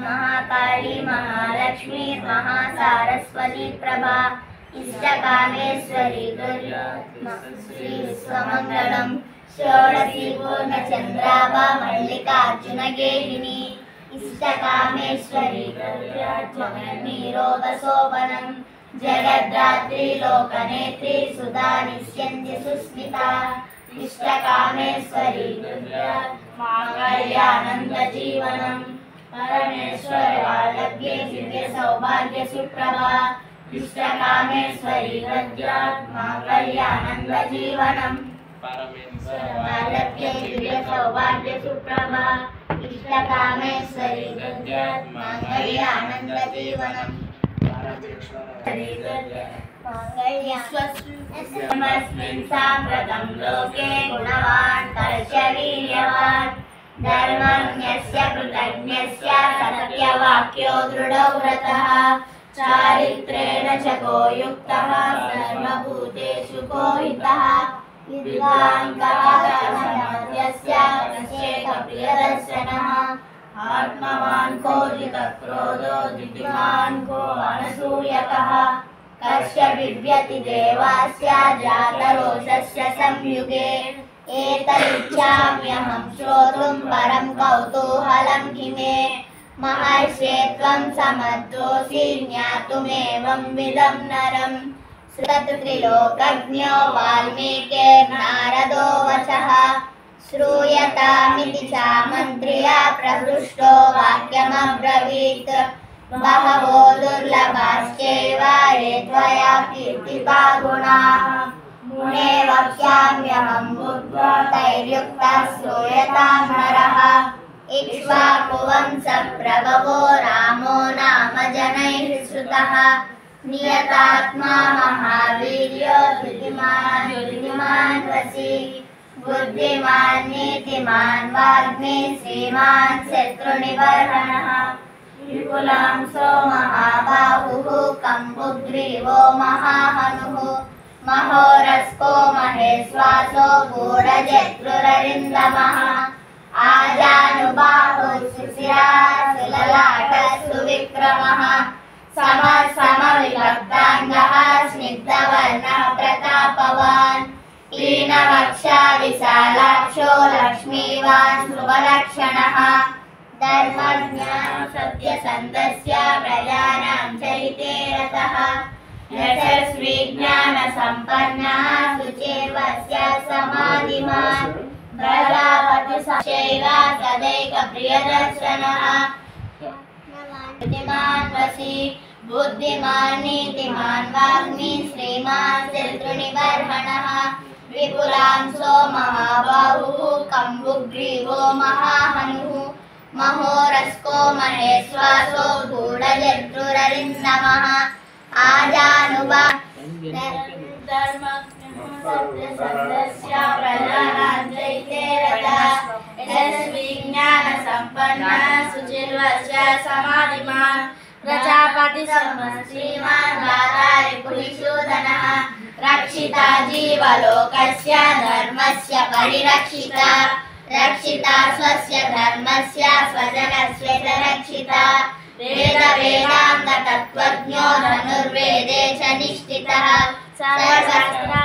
महाकाली महालक्ष्मी महासारस्वती प्रभा इष्टकामेश्वरी श्री विश्वमंगलम षोडशी पूर्णचंद्राभा मल्लिकार्जुनगेहिनी इष्टकामेश्वरी नीरोगशोभनम जगद्धात्री लोकनेत्री सुधा निश्यन्ति सुस्मिता इष्टकामेश्वरी मांगल्यानंद जीवनम परमेश्वर वालभ्ये दिव्य सौभाग्य सुप्रभा इष्टकामेश्वरी मांगल्यानंद जीवनम परमेश्वर वालभ्ये दिव्य सौभाग्य सुप्रभा इष्टकामेश्वरी मांगल्यानंद जीवनम मांगल्यमस्मिन् साम्प्रतं लोके गुणवान् कर्षवीर्यवान् धर्मज्ञस्य कृतज्ञस्य सत्यवाक्यो दृढो व्रतः चारित्रेण चको युक्तः सर्वभूतेषु कोहितः विद्वान्कः धर्मज्ञस्य प्रियदर्शनः आत्मवान् को जितक्रोधो धृतिमान् को अनसूयकः कस्य बिभ्यति देवास्य जातरोषस्य संयुगे एतदिच्छाम्यहं श्रोतुं परं कौतूहलं हि मे महर्षे त्वं समर्थोऽसि ज्ञातुमेवं विदं नरं श्रुतत्रिलोकज्ञो वाल्मीकिर्नारदो वचः श्रूयतामिति चामन्त्र्या प्रहृष्टो वाक्यमब्रवीत् बहवो दुर्लभाश्चैव ये त्वया कीर्तिता गुणाः मुने वक्ष्याम्यहं बुद्ध्वा तैर्युक्तः श्रूयतां नरः इक्ष्वाकुवंशप्रभवो रामो नाम जनैः श्रुतः नियतात्मा महावीर्यो धृतिमान् वशी बुद्धिमान् नीतिमान् वाग्मी श्रीमान् शत्रुनिबर्हणः विपुलांसो महाबाहुः कम्बुग्रीवो महाहनुः महोरस्को महेश्वासो गूढजत्रुररिन्दमः आजानुबाहुः सुशिराः सुविक्रमः समविभक्ताङ्गः स्निग्धवर्णः प्रतापवान् लीनवक्षा विशालाक्षो लक्ष्मीवान् शुभलक्षणः धर्मज्ञः सत्यसन्धस्य प्रजानां चरिते रतः यशस्वी ज्ञानसम्पन्नः शुचिर्वस्य समाधिमान् प्रजापतिश्चैव सदैकप्रियदर्शनः बुद्धिमान् वशी बुद्धिमान् नीतिमान् वाग्मी श्रीमान् शत्रुनिबर्हणः विपुलांसो महाबाहुः कम्बुग्रीवो महाहनुः महोरस्को महेश्वासो गूढजत्रुररिन्दमः धर्मज्ञस्य प्रजानां चैते रतः यशस्वी ज्ञानसम्पन्नः शुचिर्वस्य समाधिमान् प्रजापतिः श्रीमान् वातारि पुलिशूदनः रक्षिता जीवलोकस्य धर्मस्य परिरक्षिता रक्षिता स्वस्य धर्मस्य स्वजनस्य च रक्षिता वेदान्त तत्त्वज्ञो धनुर्वेदे च निष्ठितः सर्वशास्त्र